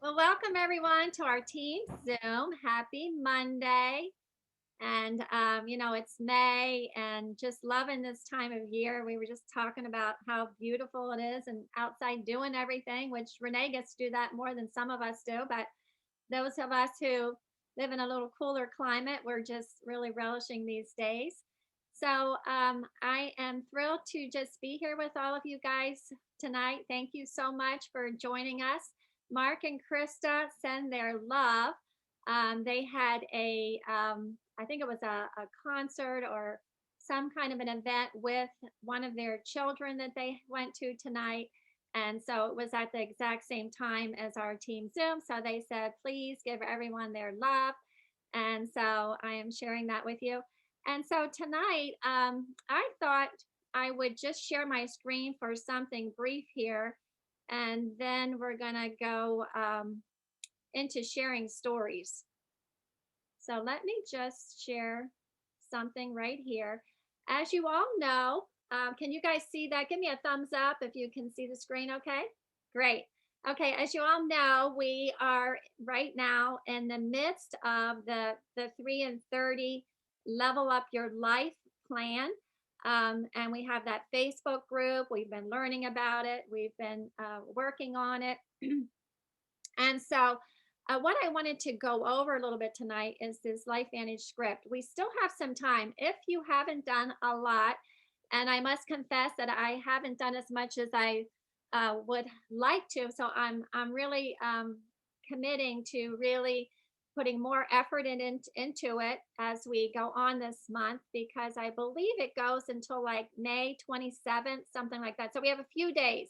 Well, welcome everyone to our team Zoom. Happy Monday. And, it's May and just loving this time of year. We were just talking about how beautiful it is and outside doing everything, which Renee gets to do that more than some of us do. But those of us who live in a little cooler climate, we're just really relishing these days. So I am thrilled to just be here with all of you guys tonight. Thank you so much for joining us. Mark and Krista send their love. They had I think it was a concert or some kind of an event with one of their children that they went to tonight. And so it was at the exact same time as our team Zoom. So they said, please give everyone their love. And so I am sharing that with you. And so tonight, I thought I would just share my screen for something brief here. And then we're going to go into sharing stories. So let me just share something right here. As you all know, can you guys see that? Give me a thumbs up if you can see the screen, okay? Great. Okay, as you all know, we are right now in the midst of the 3 and 30 Level Up Your Life plan. And we have that Facebook group. We've been learning about it. We've been working on it. And so what I wanted to go over a little bit tonight is this Lifevantage script. We still have some time. If you haven't done a lot, and I must confess that I haven't done as much as I would like to, so I'm really committing to really putting more effort into it as we go on this month because I believe it goes until like May 27th, something like that. So we have a few days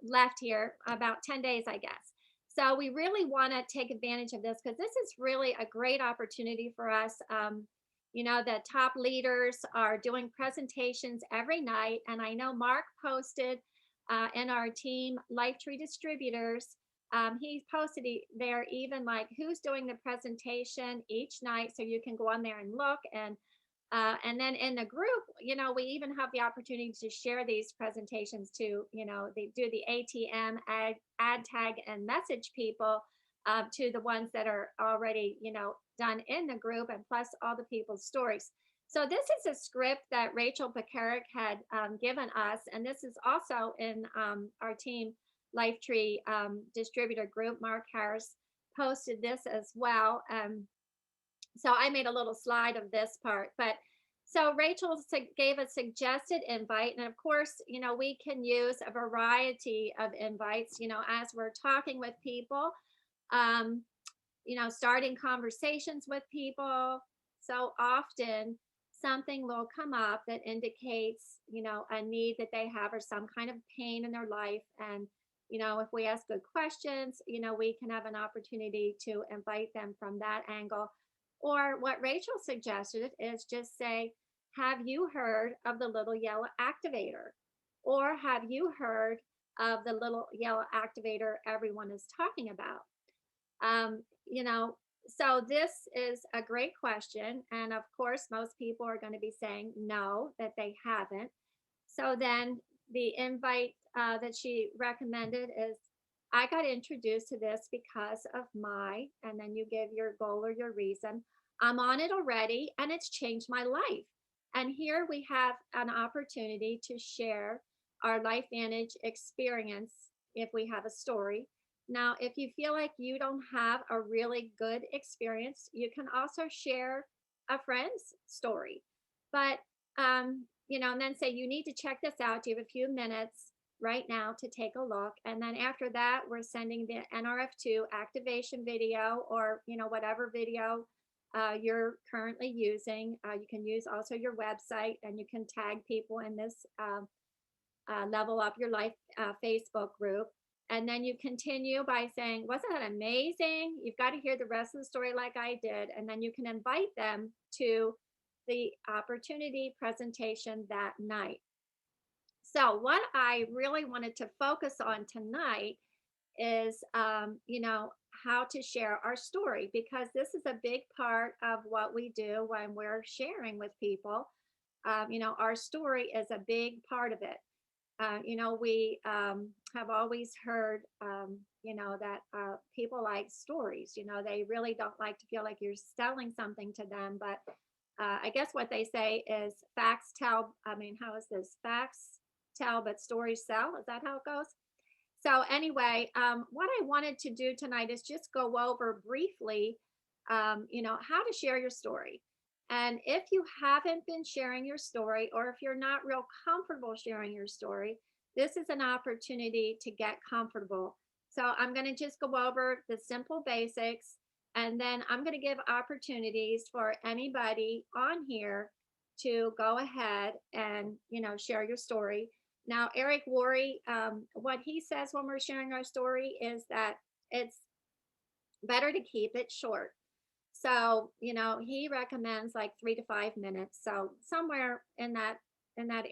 left here, about 10 days, I guess. So we really want to take advantage of this because this is really a great opportunity for us. The top leaders are doing presentations every night. And I know Mark posted in our team, Lifetree Distributors, he posted there even like who's doing the presentation each night. So you can go on there and look. And then in the group, we even have the opportunity to share these presentations to, they do the ATM, ad tag, and message people to the ones that are already, done in the group, and plus all the people's stories. So this is a script that Rachel Pekarik had given us, and this is also in our team Lifetree distributor group. Mark Harris posted this as well. So I made a little slide of this part, but so Rachel gave a suggested invite. And of course, we can use a variety of invites, as we're talking with people, um, starting conversations with people. So often something will come up that indicates, a need that they have or some kind of pain in their life. And, if we ask good questions, we can have an opportunity to invite them from that angle. Or what Rachel suggested is just say, have you heard of the little yellow activator? Or have you heard of the little yellow activator everyone is talking about? Um, you know, so this is a great question. And of course, most people are going to be saying no, that they haven't. So then the invite that she recommended is I got introduced to this because of and then you give your goal or your reason. I'm on it already and it's changed my life. And here we have an opportunity to share our Lifevantage experience if we have a story. Now, if you feel like you don't have a really good experience, you can also share a friend's story. But, and then say, you need to check this out. You have a few minutes right now to take a look. And then after that, we're sending the NRF2 activation video or, whatever video you're currently using. You can use also your website and you can tag people in this Level Up Your Life Facebook group. And then you continue by saying, wasn't that amazing? You've got to hear the rest of the story like I did. And then you can invite them to the opportunity presentation that night. So what I really wanted to focus on tonight is, how to share our story, because this is a big part of what we do when we're sharing with people. Our story is a big part of it. We have always heard, that people like stories. They really don't like to feel like you're selling something to them. But I guess what they say is facts tell. I mean, how is this? Facts tell, but stories sell. Is that how it goes? So, anyway, what I wanted to do tonight is just go over briefly, how to share your story. And if you haven't been sharing your story, or if you're not real comfortable sharing your story, this is an opportunity to get comfortable. So, I'm going to just go over the simple basics, and then I'm going to give opportunities for anybody on here to go ahead and, share your story. Now, Eric Worre, what he says when we're sharing our story is that it's better to keep it short. So, he recommends like 3 to 5 minutes. So somewhere in that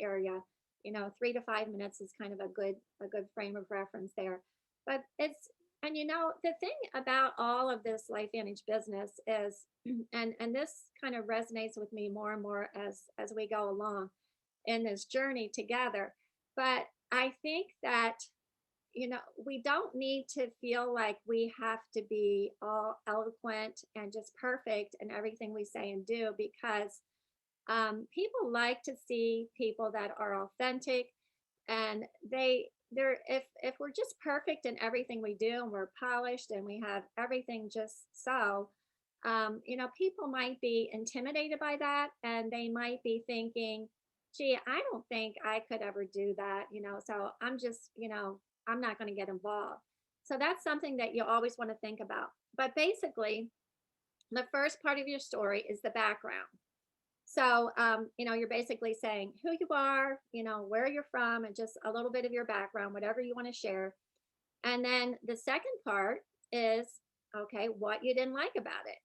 area, 3 to 5 minutes is kind of a good frame of reference there. But and the thing about all of this LifeVantage business is, and this kind of resonates with me more and more as we go along in this journey together. But I think that, we don't need to feel like we have to be all eloquent and just perfect in everything we say and do, because people like to see people that are authentic, and if we're just perfect in everything we do and we're polished and we have everything just so, people might be intimidated by that, and they might be thinking, gee, I don't think I could ever do that, so I'm just, I'm not going to get involved. So that's something that you always want to think about. But basically, the first part of your story is the background. So, you're basically saying who you are, where you're from, and just a little bit of your background, whatever you want to share. And then the second part is, okay, what you didn't like about it.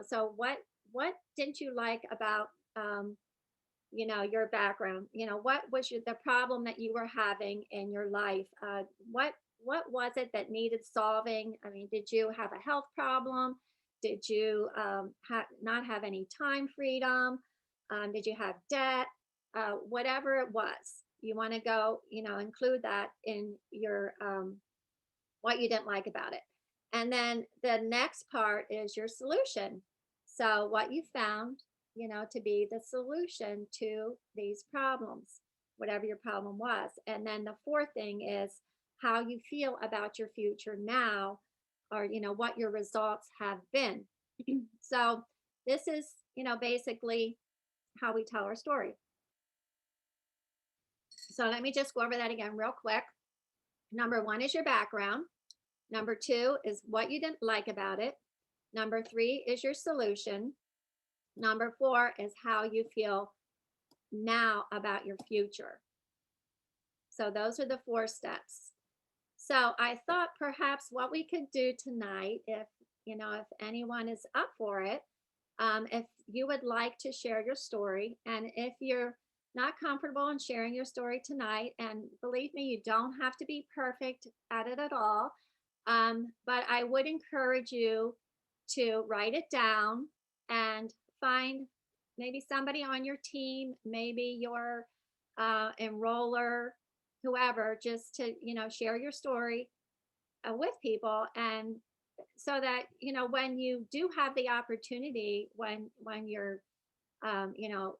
So what didn't you like about, your background? What was the problem that you were having in your life? What was it that needed solving? I mean, did you have a health problem? Did you not have any time freedom? Did you have debt? Whatever it was, you want to go, include that in your what you didn't like about it. And then the next part is your solution. So, what you found, to be the solution to these problems, whatever your problem was. And then the fourth thing is how you feel about your future now, or, what your results have been. So, this is, basically how we tell our story. So, let me just go over that again real quick. Number one is your background. Number two is what you didn't like about it. Number three is your solution. Number four is how you feel now about your future. So those are the four steps. So I thought perhaps what we could do tonight, if anyone is up for it, if you would like to share your story, and if you're not comfortable in sharing your story tonight, and believe me, you don't have to be perfect at it at all. But I would encourage you to write it down and find maybe somebody on your team, maybe your enroller, whoever, just to, share your story with people. And so that, when you do have the opportunity, when you're,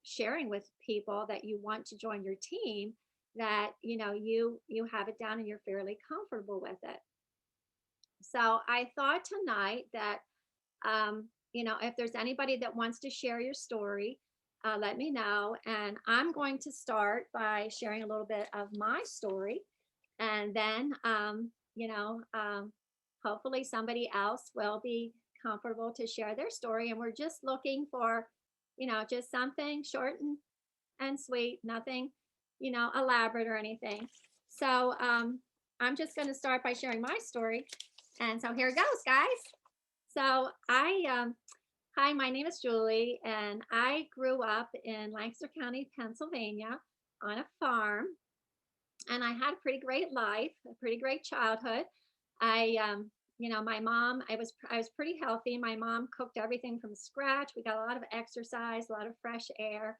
sharing with people that you want to join your team, that, you have it down and you're fairly comfortable with it. So I thought tonight that, if there's anybody that wants to share your story, let me know. And I'm going to start by sharing a little bit of my story. And then, hopefully somebody else will be comfortable to share their story. And we're just looking for, just something short and sweet, nothing, elaborate or anything. So I'm just going to start by sharing my story. And so here it goes, guys. So hi, my name is Julie, and I grew up in Lancaster County, Pennsylvania, on a farm, and I had a pretty great life, a pretty great childhood. My mom, I was pretty healthy. My mom cooked everything from scratch. We got a lot of exercise, a lot of fresh air,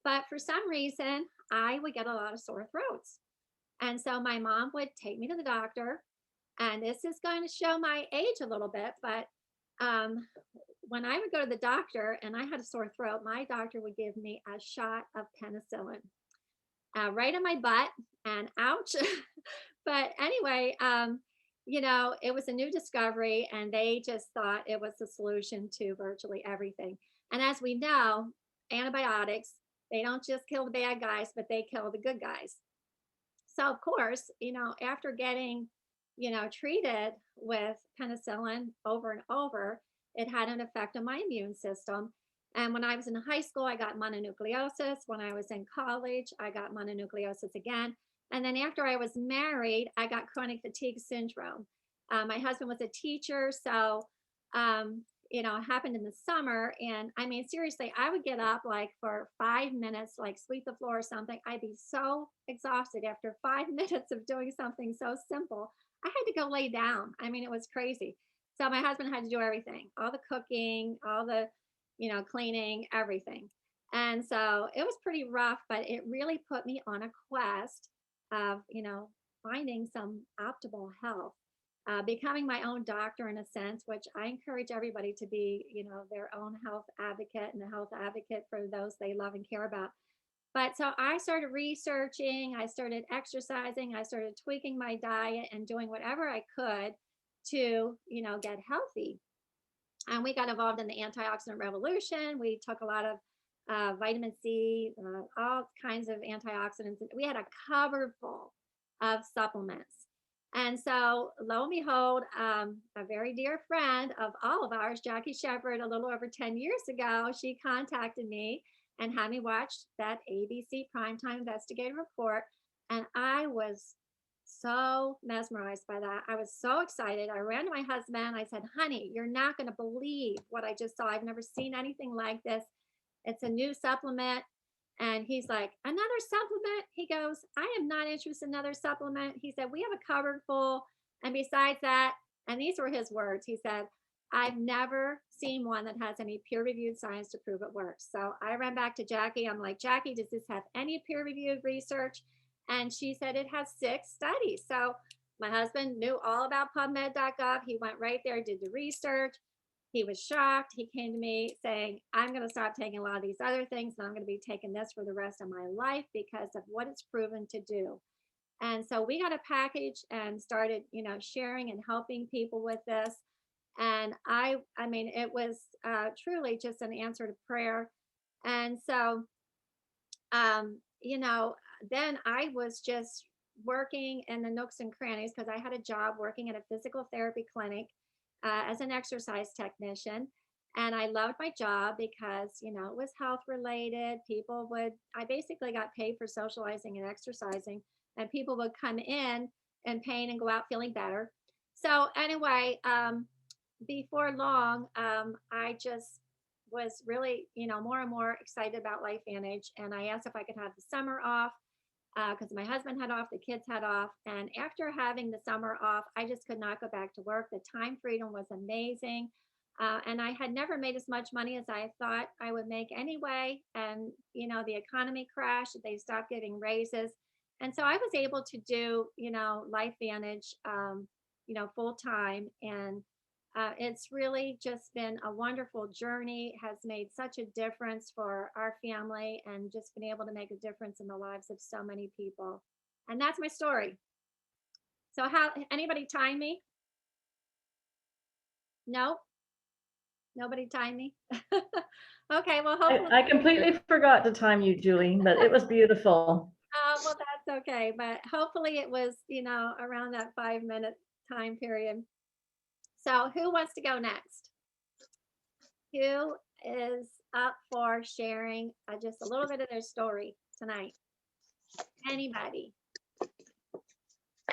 but for some reason, I would get a lot of sore throats. And so my mom would take me to the doctor, and this is going to show my age a little bit, but um, when I would go to the doctor and I had a sore throat, my doctor would give me a shot of penicillin right in my butt, and ouch. But anyway, it was a new discovery, and they just thought it was the solution to virtually everything. And as we know, antibiotics, they don't just kill the bad guys, but they kill the good guys. So, of course, after getting, treated with penicillin over and over, it had an effect on my immune system. And when I was in high school, I got mononucleosis. When I was in college, I got mononucleosis again. And then after I was married, I got chronic fatigue syndrome. My husband was a teacher, so it happened in the summer. And I mean, seriously, I would get up like for 5 minutes, like sweep the floor or something. I'd be so exhausted after 5 minutes of doing something so simple. I had to go lay down. I mean, it was crazy. So my husband had to do everything, all the cooking, all the, cleaning, everything. And so it was pretty rough, but it really put me on a quest of, finding some optimal health, becoming my own doctor in a sense, which I encourage everybody to be, their own health advocate and a health advocate for those they love and care about. But so I started researching, I started exercising, I started tweaking my diet and doing whatever I could to, get healthy. And we got involved in the Antioxidant Revolution. We took a lot of vitamin C, all kinds of antioxidants. We had a cupboard full of supplements. And so, lo and behold, a very dear friend of all of ours, Jackie Shepard, a little over 10 years ago, she contacted me and had me watch that ABC Primetime Investigative Report. And I was so mesmerized by that. I was so excited. I ran to my husband. I said, honey, you're not going to believe what I just saw. I've never seen anything like this. It's a new supplement. And he's like, another supplement? He goes, I am not interested in another supplement. He said, we have a cupboard full. And besides that, and these were his words, he said, I've never seen one that has any peer-reviewed science to prove it works. So I ran back to Jackie. I'm like, Jackie, does this have any peer-reviewed research? And she said it has 6 studies. So my husband knew all about PubMed.gov. He went right there, did the research. He was shocked. He came to me saying, I'm going to stop taking a lot of these other things, and I'm going to be taking this for the rest of my life because of what it's proven to do. And so we got a package and started, sharing and helping people with this. And I mean, it was truly just an answer to prayer. And so, then I was just working in the nooks and crannies because I had a job working at a physical therapy clinic as an exercise technician. And I loved my job because, it was health related. I basically got paid for socializing and exercising, and people would come in pain and go out feeling better. So anyway, before long, I just was really, more and more excited about Lifevantage. And I asked if I could have the summer off because my husband had off, the kids had off. And after having the summer off, I just could not go back to work. The time freedom was amazing. And I had never made as much money as I thought I would make anyway. And, the economy crashed, they stopped giving raises. And so I was able to do, Lifevantage, full time. And it's really just been a wonderful journey, has made such a difference for our family and just been able to make a difference in the lives of so many people. And that's my story. So how, anybody time me? No? Nobody time me? Okay, well, hopefully. I completely forgot to time you, Julie, but it was beautiful. Well, that's okay. But hopefully it was, around that 5-minute time period. So who wants to go next? Who is up for sharing just a little bit of their story tonight? Anybody?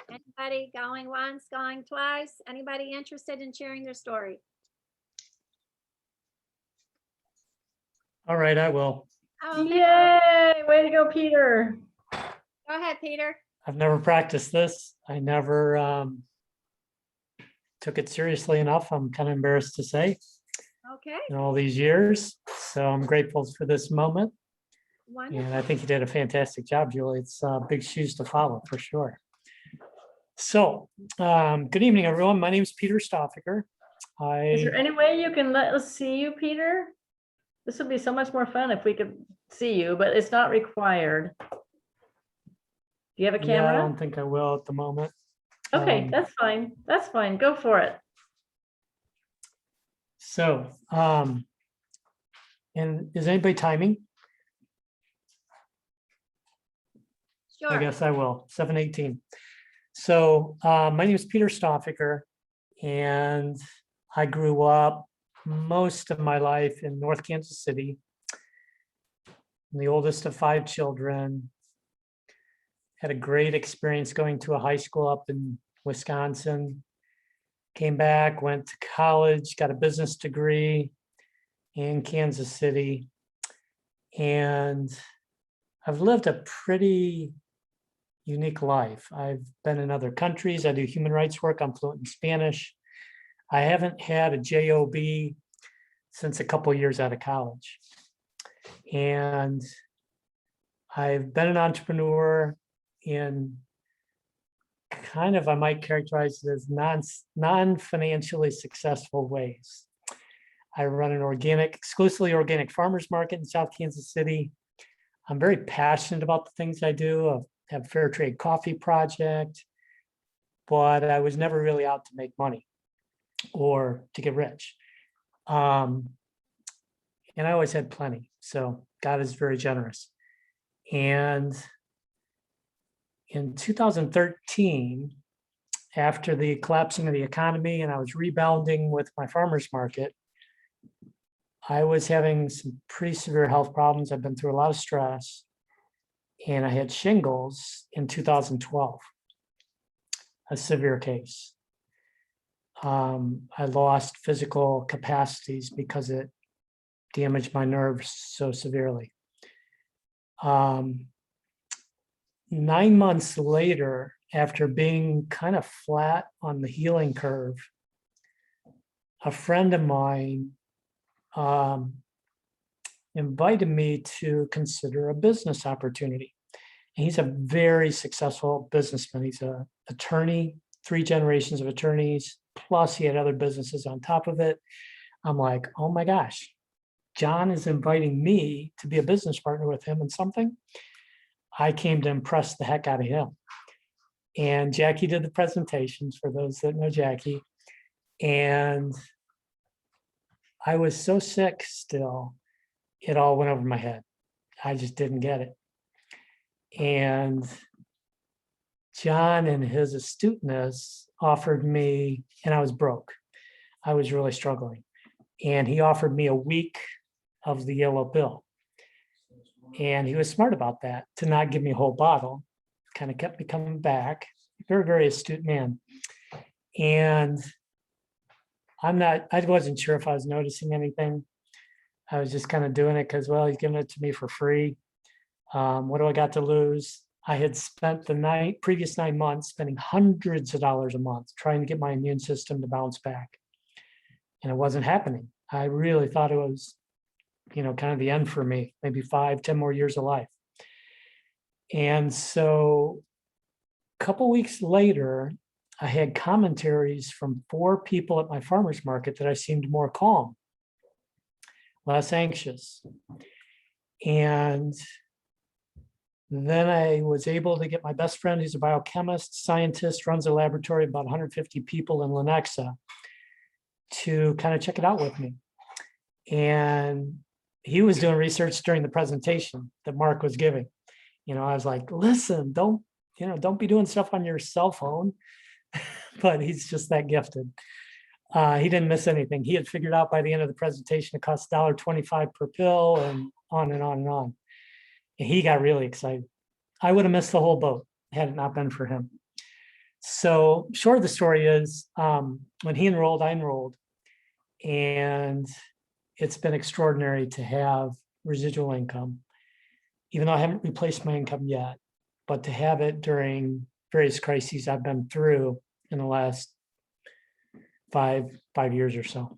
Anybody going once, going twice? Anybody interested in sharing their story? All right, I will. Oh, Yay! Way to go, Peter. go ahead, Peter. I've never practiced this. I never took it seriously enough, I'm kind of embarrassed to say, Okay. in all these years. So I'm grateful for this moment. Wonderful. And I think you did a fantastic job, Julie. It's big shoes to follow for sure. So, good evening, everyone. My name is Peter Stotheker. Is there any way you can let us see you, Peter? This would be so much more fun if we could see you, but it's not required. Do you have a I camera? don't think I will at the moment. Okay, that's fine. That's fine. Go for it. So, and is anybody timing? Sure. I guess I will, 7:18. So my name is Peter Stotheker, and I grew up most of my life in North Kansas City. I'm the oldest of 5 children. Had a great experience going to a high school up in Wisconsin. Came back, went to college, got a business degree in Kansas City. And I've lived a pretty unique life. I've been in other countries. I do human rights work. I'm fluent in Spanish. I haven't had a job since a couple of years out of college. And I've been an entrepreneur in kind of, I might characterize it as non-financially successful ways. I run an exclusively organic farmers market in South Kansas City. I'm very passionate about the things I do. I have a fair trade coffee project, but I was never really out to make money or to get rich. And I always had plenty. So God is very generous. And in 2013, after the collapsing of the economy and I was rebounding with my farmer's market, I was having some pretty severe health problems. I've been through a lot of stress, and I had shingles in 2012, a severe case. I lost physical capacities because it damaged my nerves so severely. 9 months later, after being kind of flat on the healing curve, a friend of mine invited me to consider a business opportunity. And he's a very successful businessman. He's an attorney, 3 generations of attorneys, plus he had other businesses on top of it. I'm like, oh my gosh, John is inviting me to be a business partner with him in something. I came to impress the heck out of him. And Jackie did the presentations, for those that know Jackie. And I was so sick still, it all went over my head. I just didn't get it. And John, in his astuteness, offered me, and I was broke. I was really struggling. And he offered me a week of the yellow pill. And he was smart about that, to not give me a whole bottle. Kind of kept me coming back. Very, very astute man. And I wasn't sure if I was noticing anything. I was just kind of doing it because, well, he's giving it to me for free. What do I got to lose? I had spent the previous 9 months spending hundreds of dollars a month trying to get my immune system to bounce back. And it wasn't happening. I really thought it was, kind of the end for me, maybe 5, 10 more years of life. And so a couple weeks later, I had commentaries from 4 people at my farmer's market that I seemed more calm, less anxious. And then I was able to get my best friend, who's a biochemist, scientist, runs a laboratory, about 150 people in Lenexa, to kind of check it out with me. And he was doing research during the presentation that Mark was giving. I was like, listen, don't be doing stuff on your cell phone. But he's just that gifted. He didn't miss anything. He had figured out by the end of the presentation, it costs $1.25 per pill, and on and on and on. And he got really excited. I would have missed the whole boat had it not been for him. So short of the story is, when he enrolled, I enrolled. And it's been extraordinary to have residual income, even though I haven't replaced my income yet, but to have it during various crises I've been through in the last five years or so.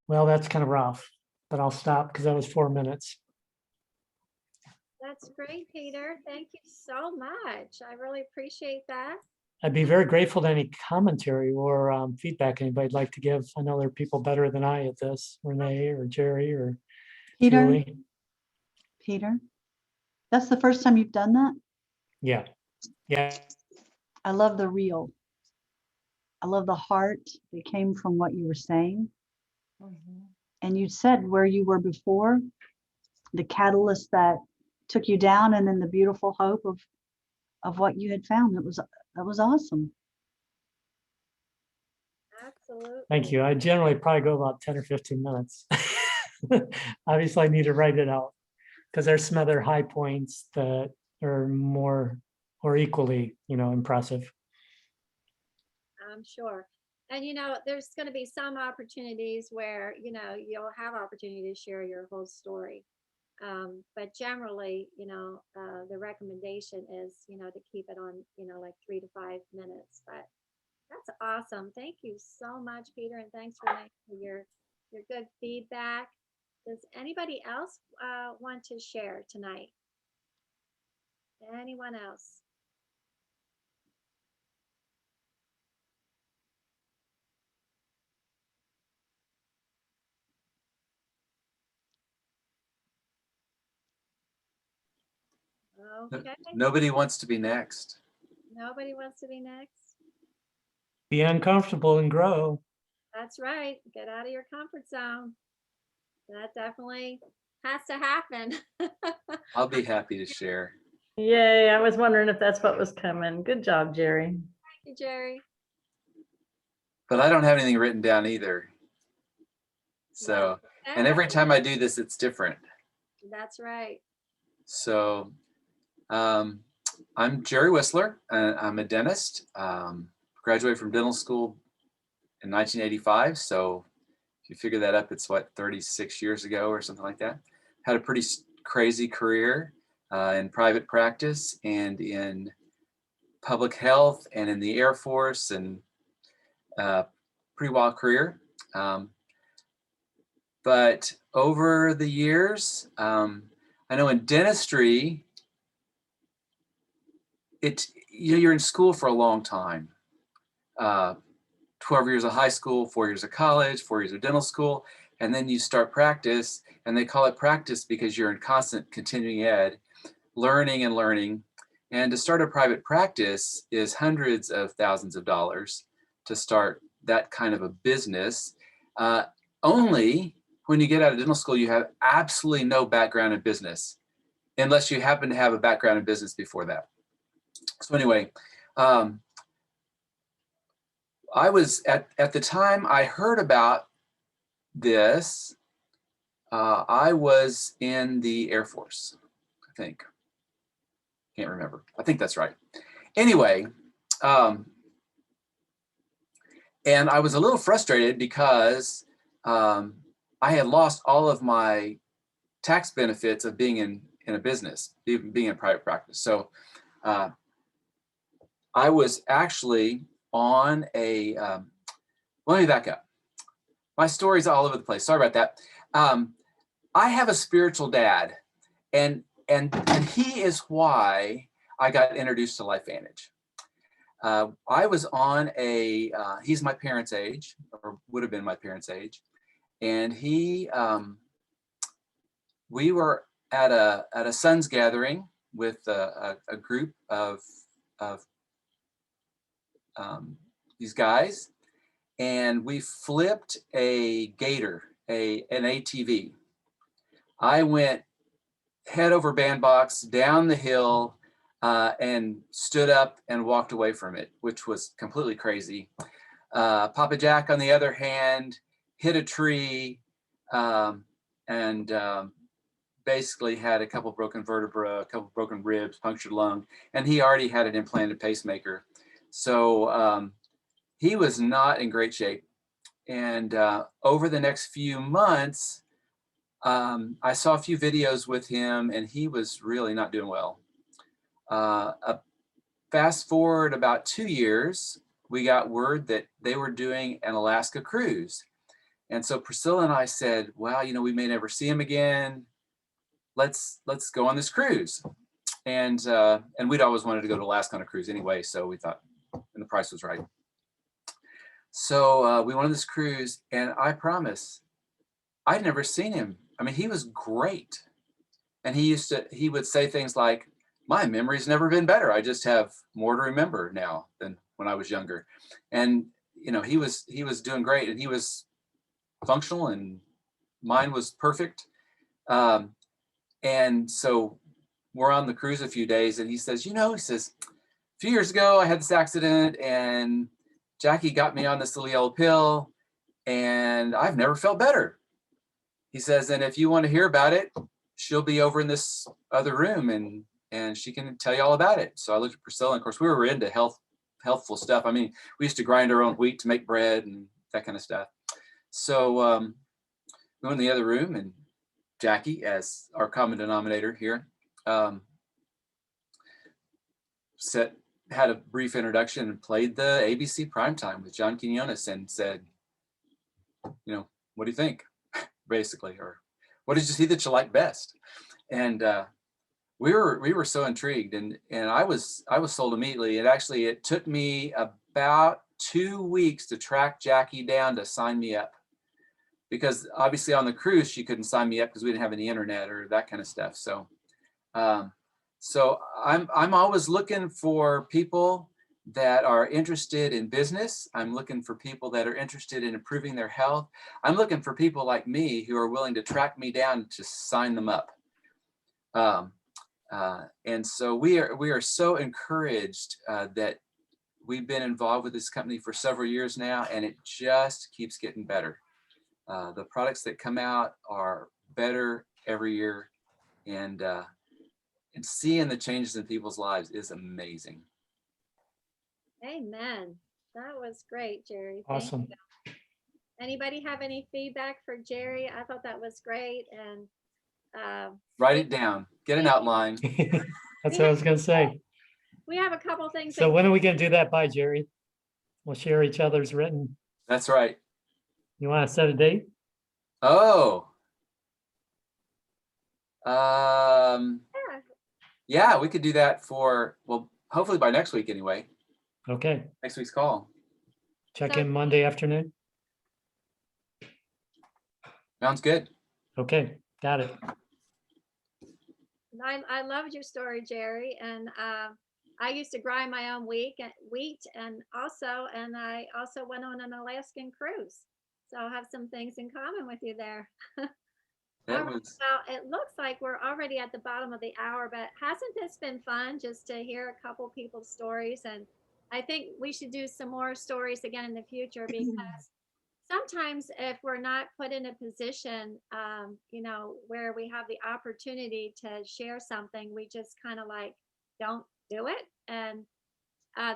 Well, that's kind of rough, but I'll stop because that was 4 minutes. That's great, Peter. Thank you so much. I really appreciate that. I'd be very grateful to any commentary or feedback anybody'd like to give. I know there are people better than I at this, Renee or Jerry or Peter, Julie. Peter, that's the first time you've done that? Yeah. Yeah. I love the real. I love the heart that came from what you were saying. And you said where you were before, the catalyst that took you down, and then the beautiful hope of what you had found. That was awesome. Absolutely. Thank you. I generally probably go about 10 or 15 minutes. Obviously, I need to write it out because there's some other high points that are more or equally, impressive. I'm sure. And there's going to be some opportunities where you'll have opportunity to share your whole story. But generally, the recommendation is to keep it on like 3 to 5 minutes. But that's awesome. Thank you so much, Peter, and thanks for your good feedback. Does anybody else want to share tonight? Anyone else? Okay. Nobody wants to be next. Nobody wants to be next. Be uncomfortable and grow. That's right. Get out of your comfort zone. That definitely has to happen. I'll be happy to share. Yay, I was wondering if that's what was coming. Good job, Jerry. Thank you, Jerry. But I don't have anything written down either. So, and every time I do this, it's different. That's right. So, I'm Jerry Whistler. I'm a dentist. Graduated from dental school in 1985. So, if you figure that up, it's what, 36 years ago or something like that. Had a pretty crazy career in private practice and in public health and in the Air Force, and pretty wild career. But over the years, I know in dentistry, you're in school for a long time. 12 years of high school, 4 years of college, 4 years of dental school, and then you start practice, and they call it practice because you're in constant continuing ed, learning and learning. And to start a private practice is hundreds of thousands of dollars to start that kind of a business. Only when you get out of dental school, you have absolutely no background in business, unless you happen to have a background in business before that. So anyway, I was at the time I heard about this, I was in the Air Force, I think. Can't remember. I think that's right. Anyway, and I was a little frustrated because I had lost all of my tax benefits of being in a business, being in private practice. So I was actually on a, let me back up. My story's all over the place. Sorry about that. I have a spiritual dad, and he is why I got introduced to Lifevantage. I was on a, he's my parents' age, or would have been my parents' age, and we were at a son's gathering with a group of these guys, and we flipped a gator, an ATV. I went head over bandbox down the hill and stood up and walked away from it, which was completely crazy. Papa Jack, on the other hand, hit a tree and basically had a couple broken vertebrae, a couple broken ribs, punctured lung, and he already had an implanted pacemaker. So he was not in great shape. And over the next few months, I saw a few videos with him, and he was really not doing well. Fast forward about 2 years, we got word that they were doing an Alaska cruise. And so Priscilla and I said, well, we may never see him again. Let's go on this cruise. And we'd always wanted to go to Alaska on a cruise anyway. So we thought, and the price was right. So we went on this cruise, and I promise, I'd never seen him. I mean, he was great. And he would say things like, my memory's never been better. I just have more to remember now than when I was younger. And, he was doing great, and he was functional, and mine was perfect. And so we're on the cruise a few days, and he says, a few years ago, I had this accident, and Jackie got me on this little yellow pill, and I've never felt better. He says, and if you want to hear about it, she'll be over in this other room, and she can tell you all about it. So I looked at Priscilla, and of course we were into healthful stuff. I mean, we used to grind our own wheat to make bread and that kind of stuff. So we went in the other room, and Jackie, as our common denominator here, had a brief introduction and played the ABC Primetime with John Quinones and said, what do you think? Basically, or what did you see that you like best? And we were so intrigued, and I was sold immediately. It took me about 2 weeks to track Jackie down to sign me up, because obviously on the cruise she couldn't sign me up because we didn't have any internet or that kind of stuff. So so I'm always looking for people that are interested in business. I'm looking for people that are interested in improving their health. I'm looking for people like me who are willing to track me down to sign them up. And so we are so encouraged that we've been involved with this company for several years now, and it just keeps getting better. The products that come out are better every year, and seeing the changes in people's lives is amazing. Amen. That was great, Jerry. Thank Awesome. you. Anybody have any feedback for Jerry? I thought that was great. And Write it down. Get an outline. That's what I was going to say. we have a couple things. So when are we going to do that by, Jerry? We'll share each other's written. That's right. You want to set a date? Oh. Yeah, we could do that for, well, hopefully by next week anyway. Okay. Next week's call. Check in Monday afternoon. Sounds good. Okay, got it. I loved your story, Jerry. And I used to grind my own wheat, and I also went on an Alaskan cruise. So I'll have some things in common with you there. Well, it looks like we're already at the bottom of the hour, but hasn't this been fun just to hear a couple people's stories? And I think we should do some more stories again in the future, because sometimes if we're not put in a position, where we have the opportunity to share something, we just kind of like don't do it. And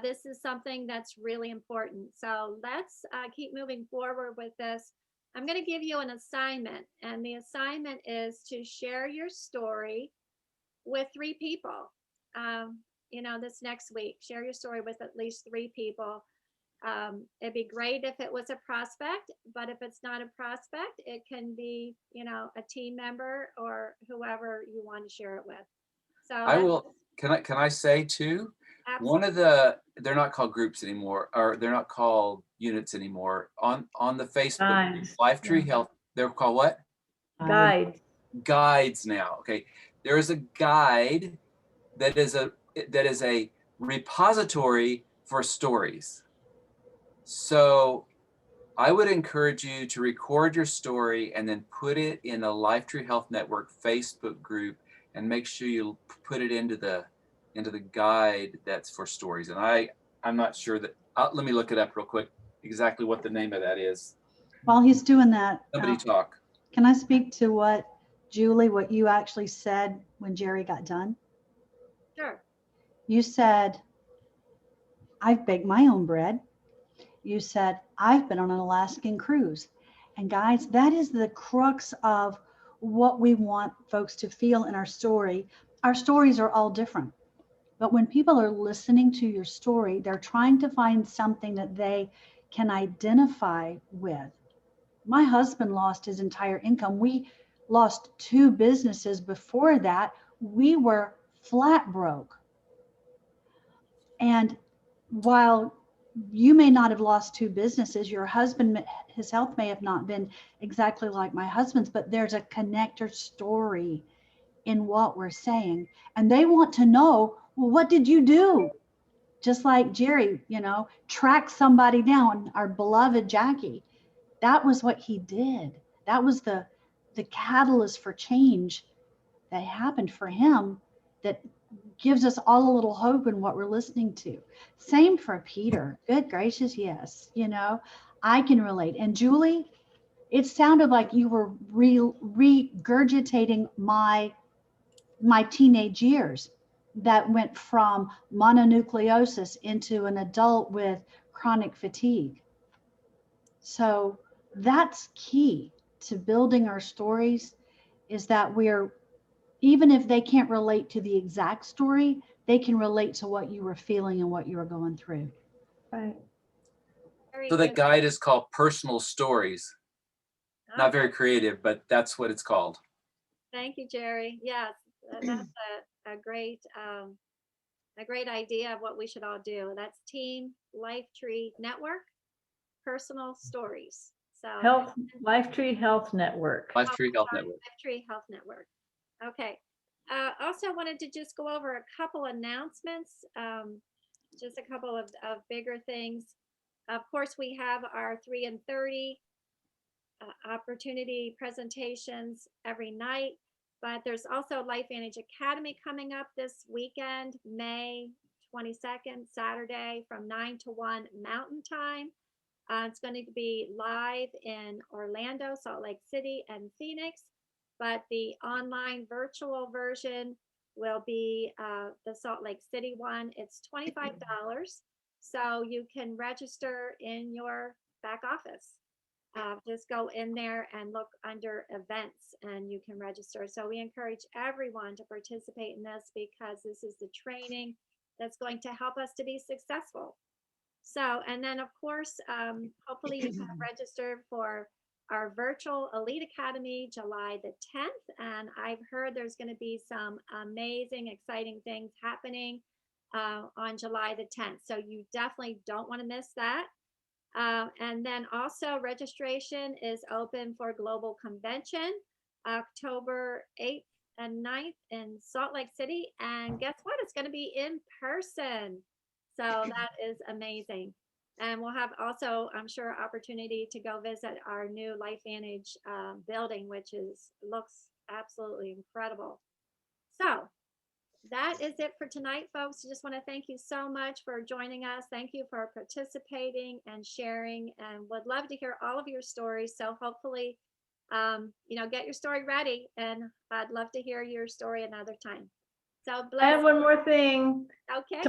this is something that's really important. So let's keep moving forward with this. I'm going to give you an assignment, and the assignment is to share your story with 3 people. This next week, share your story with at least 3 people. It'd be great if it was a prospect, but if it's not a prospect, it can be, a team member or whoever you want to share it with. So I will. Can I say too? Absolutely. One of they're not called groups anymore, or they're not called units anymore. On the Facebook group, Lifetree Health, they're called what? Guides. Guides now. Okay, there is a guide that is a repository for stories. So I would encourage you to record your story and then put it in a Lifetree Health Network Facebook group, and make sure you put it into the guide that's for stories. And I'm not sure that, let me look it up real quick, exactly what the name of that is. While he's doing that, Somebody talk. Can I speak to what you actually said when Jerry got done? Sure. You said, I've baked my own bread. You said, I've been on an Alaskan cruise. And guys, that is the crux of what we want folks to feel in our story. Our stories are all different. But when people are listening to your story, they're trying to find something that they can identify with. My husband lost his entire income. We lost 2 businesses before that. We were flat broke. And while you may not have lost 2 businesses, your husband, his health may have not been exactly like my husband's, but there's a connector story in what we're saying. And they want to know, well, what did you do? Just like Jerry, track somebody down, our beloved Jackie. That was what he did. That was the catalyst for change that happened for him, that gives us all a little hope in what we're listening to. Same for Peter. Good gracious, yes. I can relate. And Julie, it sounded like you were regurgitating my teenage years that went from mononucleosis into an adult with chronic fatigue. So that's key to building our stories, is that we're, even if they can't relate to the exact story, they can relate to what you were feeling and what you were going through. Right. Very So that good. guide is called Personal Stories. Not very creative, but that's what it's called. Thank you, Jerry. Yes, that's a great idea of what we should all do. That's Team Lifetree Network, Personal Stories. So Lifetree Health Network. Lifetree Health Network. Lifetree Health Network. Okay. Also wanted to just go over a couple announcements, just a couple of bigger things. Of course, we have our 3 and 30 opportunity presentations every night, but there's also Lifevantage Academy coming up this weekend, May 22nd, Saturday from 9 to 1 Mountain Time. It's going to be live in Orlando, Salt Lake City, and Phoenix, but the online virtual version will be the Salt Lake City one. It's $25, so you can register in your back office. Just go in there and look under events and you can register. So we encourage everyone to participate in this, because this is the training that's going to help us to be successful. So, and then of course, hopefully you have registered for our virtual Elite Academy, July the 10th. And I've heard there's going to be some amazing, exciting things happening on July the 10th. So you definitely don't want to miss that. And then also registration is open for Global Convention, October 8th and 9th in Salt Lake City. And guess what? It's going to be in person. So that is amazing. And we'll have also, I'm sure, opportunity to go visit our new Lifevantage building, which looks absolutely incredible. So that is it for tonight, folks. I just want to thank you so much for joining us. Thank you for participating and sharing, and would love to hear all of your stories. So hopefully, get your story ready, and I'd love to hear your story another time. So I have one more thing. Okay.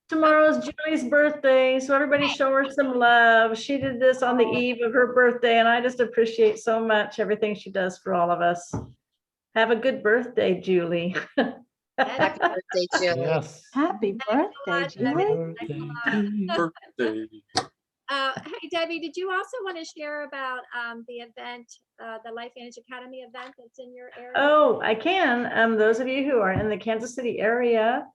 Tomorrow's Julie's birthday, so everybody show her some love. She did this on the eve of her birthday, and I just appreciate so much everything she does for all of us. Have a good birthday, Julie. Happy birthday, Julie. Yes. Happy birthday, Julie. Birthday. Hey, Debbie, did you also want to share about the event, the Lifevantage Academy event that's in your area? Oh, I can. Those of you who are in the Kansas City area,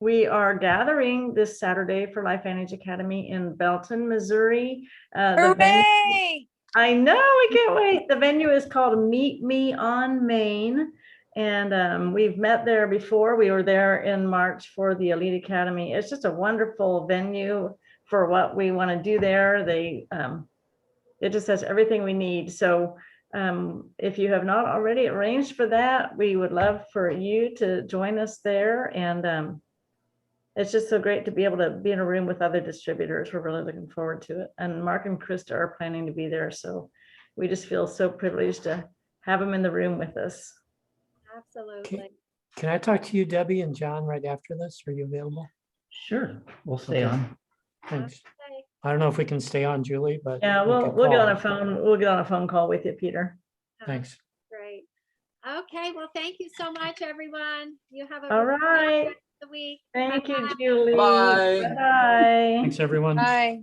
we are gathering this Saturday for Lifevantage Academy in Belton, Missouri. Hooray! I know, we can't wait. The venue is called Meet Me on Main. And we've met there before. We were there in March for the Elite Academy. It's just a wonderful venue for what we want to do there. It just has everything we need. So if you have not already arranged for that, we would love for you to join us there. And it's just so great to be able to be in a room with other distributors. We're really looking forward to it. And Mark and Krista are planning to be there. So we just feel so privileged to have them in the room with us. Absolutely. Can I talk to you, Debbie and John, right after this? Are you available? Sure, we'll stay Okay. on. Thanks. Okay. I don't know if we can stay on, Julie, but Yeah, we we'll can get on call. a phone. We'll get on a phone call with you, Peter. Thanks. Great. Okay. Well, thank you so much, everyone. You have a All great right. rest of the week. Thank you, Julie. Bye. Bye. Thanks, everyone. Bye.